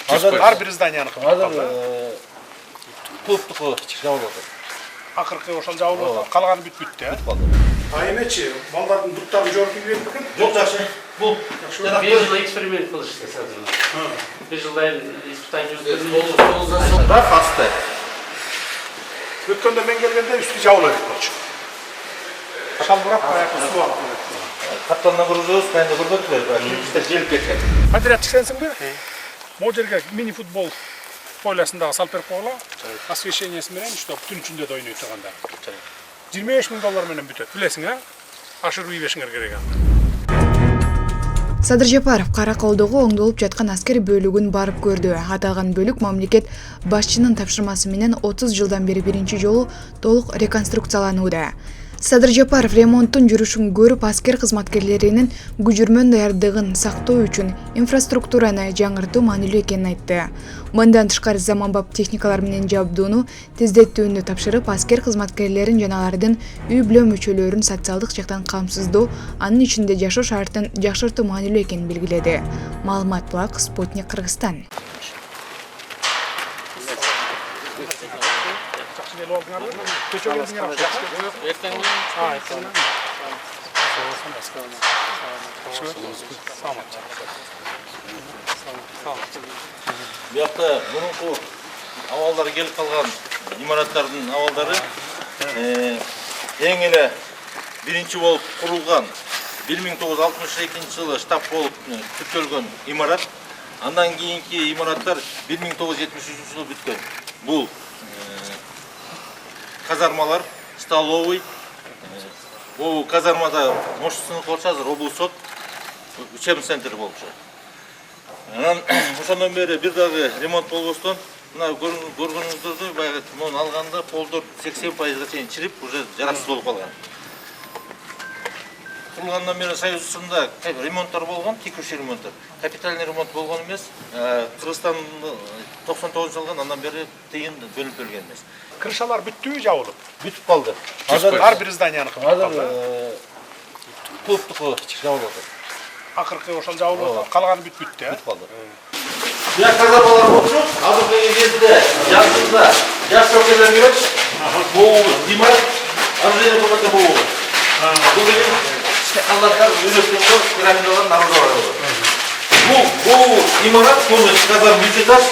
Ар бир зданияны Азыр клубтуку жабылып атат. акыркы ошол жабылып атат. Калганы бүтүптү, Аймечи, балдардын дуктарын жоруп ийбейт бекен? Жок, жакшы. Бул Bir yıl eksperiment kılıştı sadece. Bir yıldan испытание да фасты. Өткөндө мен келгенде үстү жабыла кетчү. Шалбырап баягы суу алып келет. Каптандан курдубуз, кайында курдуктур. Биште желип кеткен. Подрядчик сенсиңби? Могу жерге мини футбол полясындагы салып берип койгула. Освещениеси менен уштап түн ичинде да ойной турганда. $25,000 менен бүтөт. Билесиң, ашырып ийбешиңер керек анда. Садыр Жапаров Караколдогу оңдолуп жаткан аскер бөлүгүн барып көрдү. Аталган бөлүк мамлекет башчынын тапшырмасы менен 30 жылдан бери биринчи жолу толук реконструкцияланууда. Садыр Жапаров ремонттун жүрүшүн көрүп, аскер кызматкерлеринин күжүрмөн даярдыгын сактоо үчүн инфраструктураны жаңыртуу маанилүү экенин айтты. Мындан тышкары заманбап техникалар менен жабдууну тездетүүнү тапшырып, аскер кызматкерлерин жана алардын үй бүлө мүчөлөрүн социалдык жактан камсыздоо, анын ичинде жашоо шартын жакшыртуу маанилүү экенин белгиледи. Маалымат Булак, Спутник, Кыргызстан. Бuyakta murunku авалдары келип калган имараттардын авалдары эң эле биринчи болуп курулган 1962 жылы штаб болуп түптөлгөн имарат. Андан кийинки имараттар 1973 жылы бүткөн. Бул казармалар, столовый, бул казармада мош сынык болчу, азыр облсот, учебный центр болчу. Анан ошондон бери бир дагы ремонт болбостон, мына көргөнүңүздөрдү баягы муну алганда полдор 80% чейин чирип, уже жараксыз болуп калган. Курулгандан бери Союзунда ремонттор болгон, текущий ремонттор. Капитальный ремонт болгон эмес. Кыргызстан 99 жылдан андан бери тыйын бөлүнүп берген эмес. Крышалар бүттүбү, жабылып? Бүтүп калды. Ар бир зданияны азыр клубтуку жабылып атат. Акыркы ошол жабылып атат. Калганы бүтүптү, Бүтүп калды. Бул казармалар болчу. Азыркы кезде жазында жаш жокерлер келет. Бул имарат арзен болот бул. Бул аллаттар үйрөткөнгө пирамидалар наружу барат. Бул имарат полностью казарма 3 этаж.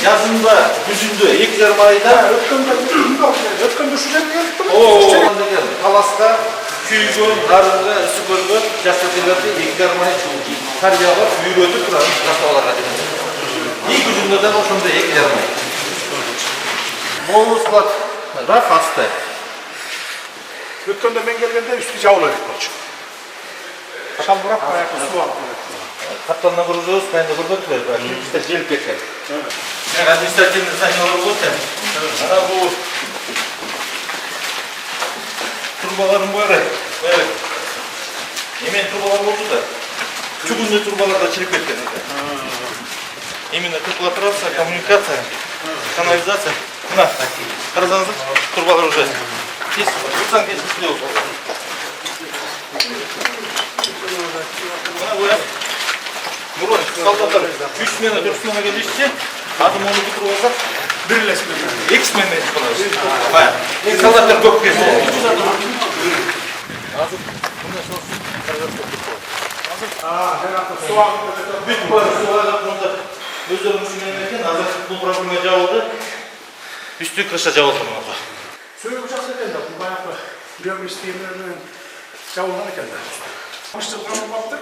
Жазында, күзүндө 2,5 айда өткөндө ушу жерге келиптир. Таласка, күйгө, дарынга, үсүкөлгө жаш жокерлерди 2,5 ай тарбиялап, үйрөтүп турган жаштабаларга деген. Күзүндө да ошондой 2,5 ай. Могу склад да фасты. Өткөндө мен келгенде үстү жабыла кетчү. Шалбырап баягы суу алып келет. Каптандан курдубуз, кайында курдуктур. Биште желип кеткен. Административный зданиялар болот. Ана бул турбалардын баары. Эмен турбалар болчу да. Чугунный турбалар да чирип кеткен. Именно теплотрасса, коммуникация, канализация. Мына, карасаңыз, турбалар уже. Здесь уцан кесилип болду. Мурон, солдаттар 3 смена, 4 смена келишти. Адым оны бүтүрүп алсак, Бир эле смена. 2 смена болот. Солдаттар көп келди. Азыр мындай сосын каражатты бүтүп коет. Жанагы суу агып бүтүп коет, суу агып мында өздөрү менен экен, азыр бул проблема жабылды. Үстү крыша жабылды мына. Сөйгү жакшы экен да, бул баягы үремиш темирмен жабылган экен да. 60 жыл каралбаптыр.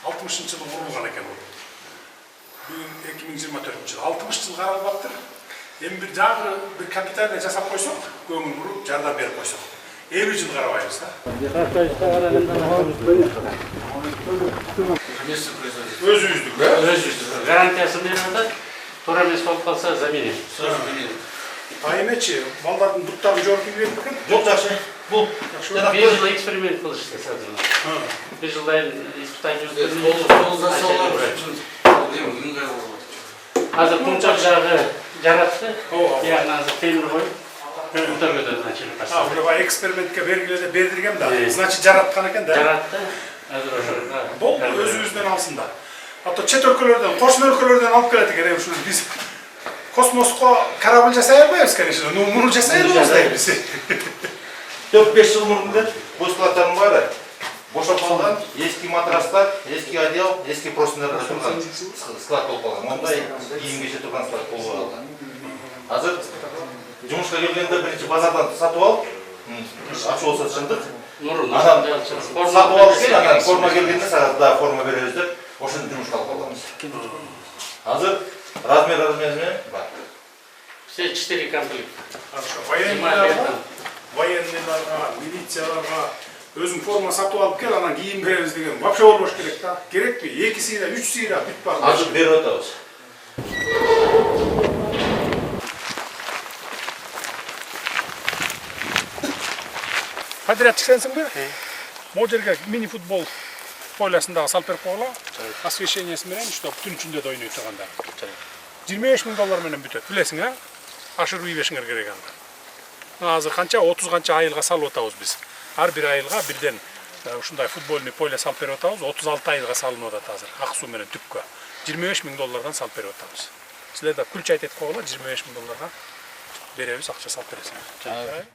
60 жылы курулган экен бул. Бүгүн 2024 жыл. 60 жыл каралбаптыр. Эми бир жагы бир капитальный жасап койсок, көңүл буруп, жардам берип койсок. 50 жыл карабайбыз да. Өзүбүздүк, Гарантиясын берип атат. Туура эмес болуп калса заменим. Аймечи, балдардын дуктарын жоруп ийбейт бекен? Жок, жакшы. Бул Bir yıl eksperiment kılıştı sadece. Bir yıldan испытание Hazır kumçak jağı jarattı. Yani hazır temir koyup Utagö'den açılıp başladı. Burada eksperimentke belgilerde berdirgen da. Значит, жараткан экен да. Jarattı. Hazır o Бул өзүбүздөн алсын да. ата чет өлкөлөрдөн, кошуна өлкөлөрдөн алып келет экен. Ушу биз космоско корабль жасай албайбыз, конечно. Но муну жасай алабыз да биз. 4-5 жыл мурун bu складтардын баары бошотулган, eski матрастар, eski одеял, eski простындар турган склад болуп калган. Мондай кийим-кечек турган склад болуп калган. Азыр жумушка келгенде биринчи базардан сатып алып, ачып болсо чындык. Анан сатып алып кел, анан форма келгенде сага да форма беребиз деп, ошентип жумушка алып калганбыз. Азыр размер бар. Все 4 комплекта. Хорошо. Военныйларга, милицияларга өзүң форма сатып алып кел, анан кийим беребиз деген вообще болбош керек да. Керекпи? 2 сыйра, 3 сыйра бүт бар. Азыр берип атабыз. Подрядчик сенсиңби? Могу жерге мини футбол полясындагы салып берип койгула. Освещениясы менен, чтоб түн ичинде да ойной турганда. $25,000 менен бүтөт, билесиң, а? Ашырып ийбешиңер керек анда. Азыр канча 30 канча айылга салып атабыз биз. Ар бир айылга бирден ушундай футбольный поле салып берип атабыз. 36 айылга салынып атат азыр. Ак суу менен түпкө. $25,000 салып берип атабыз. Силер да күл чайт эткип койгула, $25,000 беребиз, акча салып бересиңер.